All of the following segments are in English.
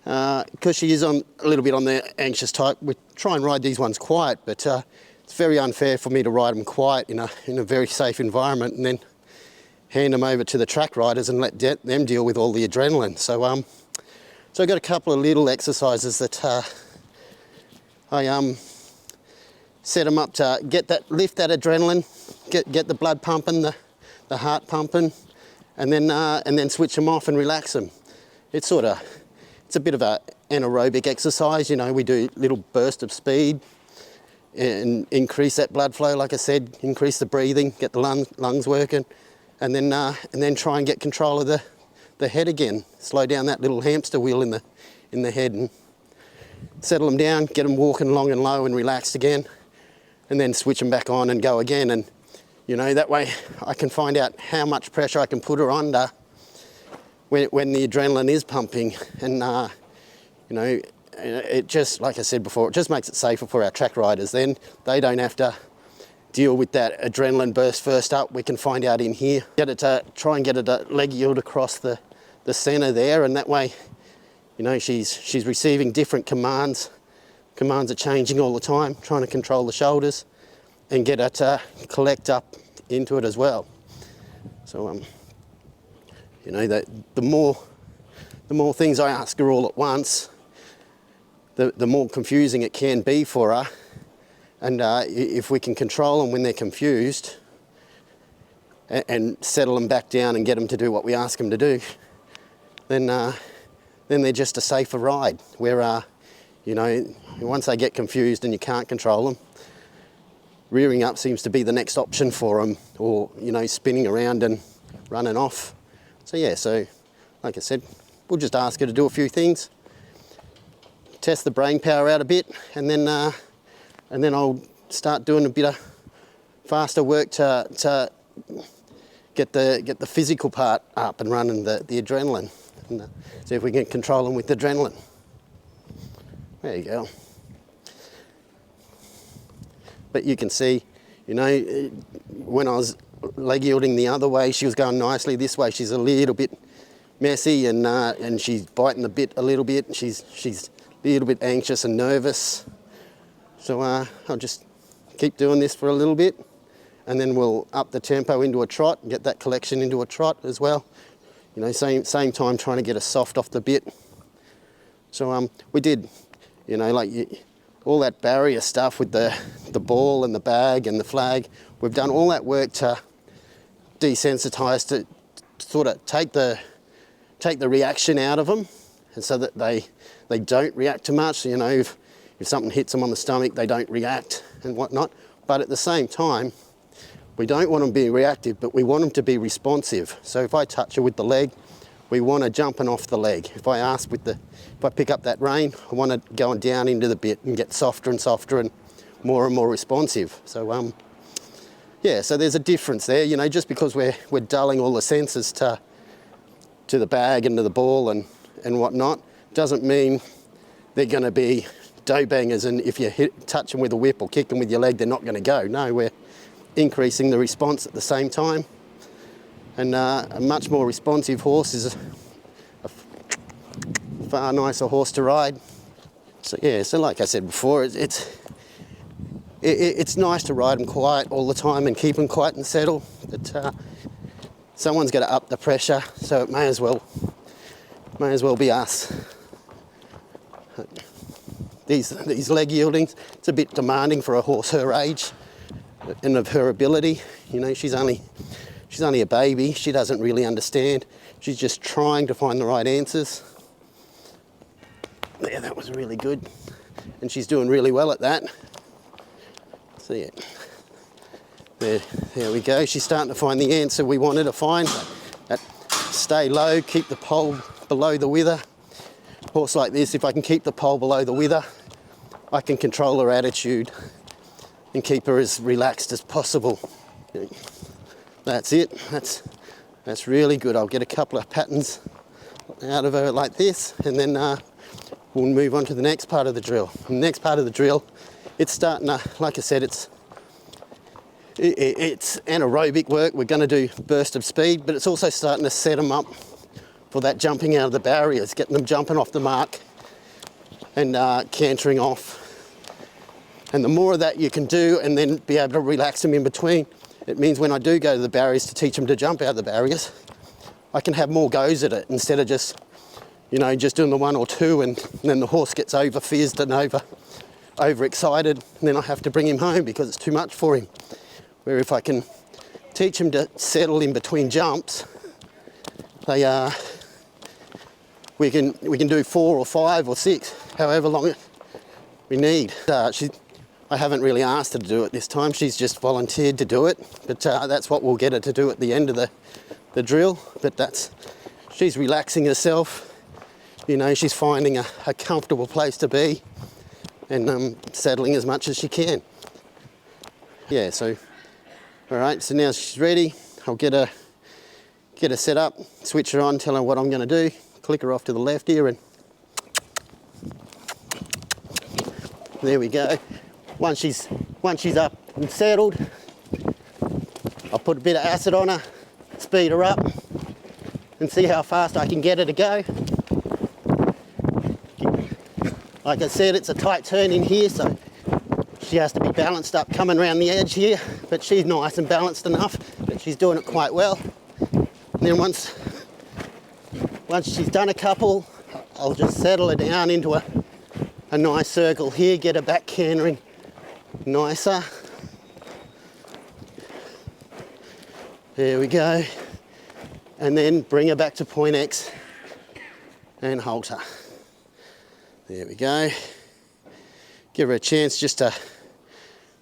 Because she is a little bit on the anxious type, we try and ride these ones quiet, but it's very unfair for me to ride them quiet in a very safe environment and then hand them over to the track riders and let them deal with all the adrenaline. So I've got a couple of little exercises that I set them up to lift that adrenaline, get the blood pumping, the heart pumping, and then switch them off and relax them. It's a bit of an anaerobic exercise, you know. We do little burst of speed and increase that blood flow, like I said, increase the breathing, get the lungs working, and then try and get control of the head again. Slow down that little hamster wheel in the head and settle them down, get them walking long and low and relaxed again, and then switch them back on and go again. And you know, that way I can find out how much pressure I can put her under when the adrenaline is pumping. And you know, it just, like I said before, it just makes it safer for our track riders. Then they don't have to deal with that adrenaline burst first up. We can find out in here, try and get it to leg yield across the center there, and that way, you know, she's receiving different commands. Commands are changing all the time, trying to control the shoulders and get her to collect up into it as well. So you know, that the more things I ask her all at once, the more confusing it can be for her. And if we can control them when they're confused and settle them back down and get them to do what we ask them to do, then they're just a safer ride. Where you know, once they get confused and you can't control them, rearing up seems to be the next option for them, or you know, spinning around and running off. So yeah, so like I said, we'll just ask her to do a few things, test the brain power out a bit, and then I'll start doing a bit of faster work to get the physical part up and running, the adrenaline, and see if we can control them with the adrenaline. There you go. But you can see, you know, when I was leg yielding the other way, she was going nicely. This way she's a little bit messy, and she's biting the bit a little bit, and she's a little bit anxious and nervous. So I'll just keep doing this for a little bit, and then we'll up the tempo into a trot and get that collection into a trot as well. You know, same time trying to get her soft off the bit. So we did, you know, like all that barrier stuff with the ball and the bag and the flag. We've done all that work to desensitize, to sort of take the reaction out of them, and so that they don't react too much. You know, if something hits them on the stomach, they don't react and whatnot. But at the same time, we don't want them to be reactive, but we want them to be responsive. So if I touch her with the leg, we want her jumping off the leg. If I pick up that rein, I want it going down into the bit and get softer and softer and more responsive. So yeah, so there's a difference there. You know, just because we're dulling all the senses to the bag and to the ball and whatnot, doesn't mean they're going to be dough bangers, and if you touch them with a whip or kick them with your leg, they're not going to go. No, we're increasing the response at the same time. And a much more responsive horse is a far nicer horse to ride. So yeah, so like I said before, it's nice to ride them quiet all the time and keep them quiet and settle. But someone's got to up the pressure, so it may as well be us. These leg yieldings, it's a bit demanding for a horse her age and of her ability. You know, she's only a baby. She doesn't really understand. She's just trying to find the right answers. Yeah, that was really good. And she's doing really well at that. So yeah, there we go. She's starting to find the answer we wanted to find. Stay low, keep the pole below the wither. Horse like this, if I can keep the pole below the wither, I can control her attitude and keep her as relaxed as possible. That's it. That's really good. I'll get a couple of patterns out of her like this, and then we'll move on to the next part of the drill. The next part of the drill, it's starting to, like I said, it's anaerobic work. We're going to do burst of speed, but it's also starting to set them up for that jumping out of the barriers, getting them jumping off the mark and cantering off. And the more of that you can do and then be able to relax them in between, it means when I do go to the barriers to teach them to jump out the barriers, I can have more goes at it instead of just, you know, just doing the 1 or 2 and then the horse gets over-fizzed and overexcited, and then I have to bring him home because it's too much for him. Where if I can teach him to settle in between jumps, we can do 4 or 5 or 6, however long we need. I haven't really asked her to do it this time. She's just volunteered to do it, but that's what we'll get her to do at the end of the drill. But she's relaxing herself. You know, she's finding a comfortable place to be and settling as much as she can. Yeah, so, all right, so now she's ready. I'll get her set up, switch her on, tell her what I'm gonna do, click her off to the left here, and there we go. Once she's up and settled, I'll put a bit of acid on her, speed her up, and see how fast I can get her to go. Like I said, it's a tight turn in here, so she has to be balanced up coming around the edge here, but she's nice and balanced enough that she's doing it quite well. And then once she's done a couple, I'll just settle her down into a nice circle here, get her back cantering nicer. There we go. And then bring her back to point X and halt her. There we go. Give her a chance just to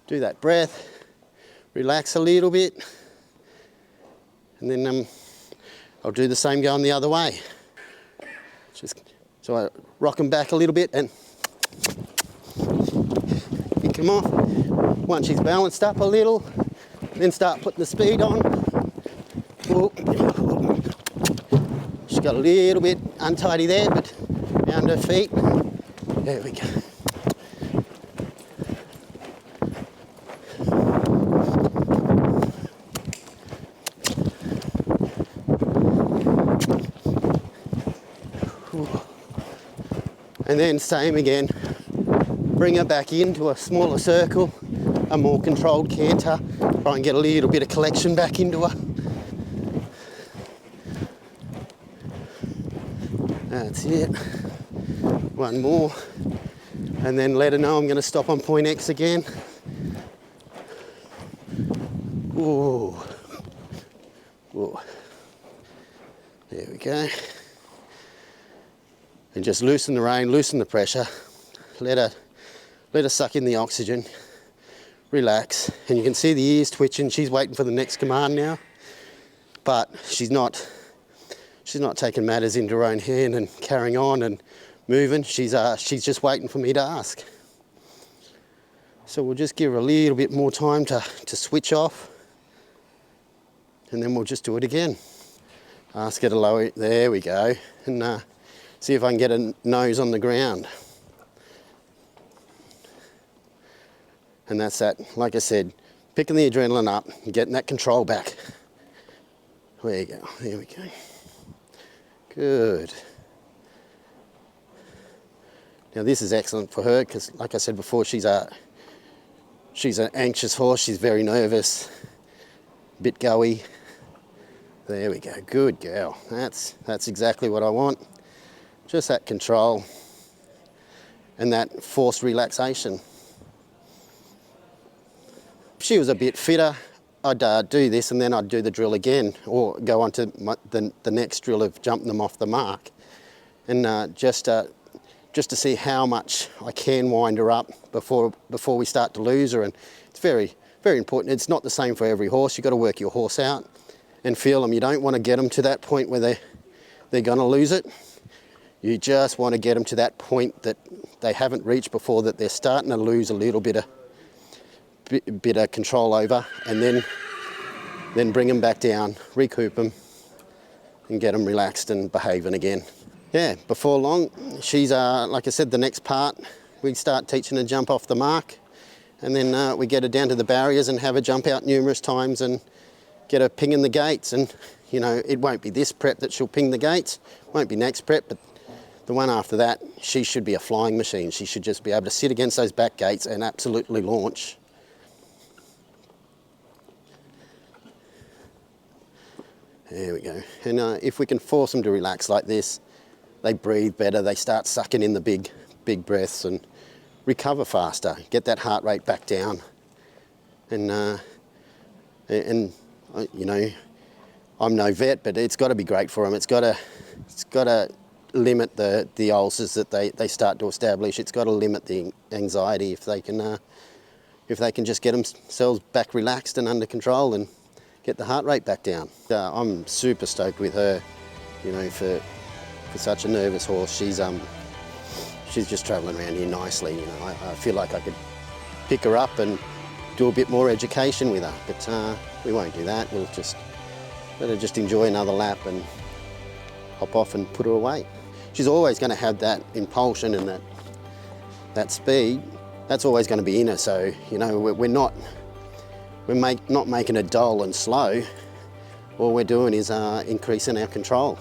do that breath, relax a little bit, and then I'll do the same going the other way. So I rock them back a little bit and pick them off. Once she's balanced up a little, then start putting the speed on. Whoa. She's got a little bit untidy there, but around her feet. There we go. And then same again, bring her back into a smaller circle, a more controlled canter, try and get a little bit of collection back into her. That's it. One more. And then let her know I'm going to stop on point X again. Ooh. Whoa. There we go. And just loosen the rein, loosen the pressure. Let her suck in the oxygen. Relax. And you can see the ears twitching. She's waiting for the next command now. But she's not taking matters into her own hand and carrying on and moving. She's just waiting for me to ask. So we'll just give her a little bit more time to switch off, and then we'll just do it again. Ask her to lower it. There we go. And see if I can get a nose on the ground. And that's that. Like I said, picking the adrenaline up and getting that control back. There you go. There we go. Good. Now this is excellent for her because, like I said before, she's an anxious horse. She's very nervous, a bit goey. There we go. Good girl. That's exactly what I want. Just that control and that forced relaxation. If she was a bit fitter, I'd do this and then I'd do the drill again, or go on to the next drill of jumping them off the mark, and just to see how much I can wind her up before we start to lose her. And it's very, very important. It's not the same for every horse. You've got to work your horse out and feel them. You don't want to get them to that point where they're going to lose it. You just want to get them to that point that they haven't reached before, that they're starting to lose a little bit of control over, and then bring them back down, recoup them, and get them relaxed and behaving again. Yeah, before long, she's, like I said, the next part, we start teaching her to jump off the mark, and then we get her down to the barriers and have her jump out numerous times and get her pinging the gates. And, you know, it won't be this prep that she'll ping the gates, won't be next prep, but The one after that, she should be a flying machine. She should just be able to sit against those back gates and absolutely launch. There we go. And if we can force them to relax like this, they breathe better, they start sucking in the big breaths and recover faster, get that heart rate back down. And you know, I'm no vet, but it's got to be great for them. It's got to limit the ulcers that they start to establish. It's got to limit the anxiety if they can just get themselves back relaxed and under control and get the heart rate back down. I'm super stoked with her, you know, for such a nervous horse. She's just travelling around here nicely. You know, I feel like I could pick her up and do a bit more education with her, but we won't do that. We'll just let her just enjoy another lap and hop off and put her away. She's always going to have that impulsion and that speed. That's always going to be in her. So you know, we're not making her dull and slow. All we're doing is increasing our control.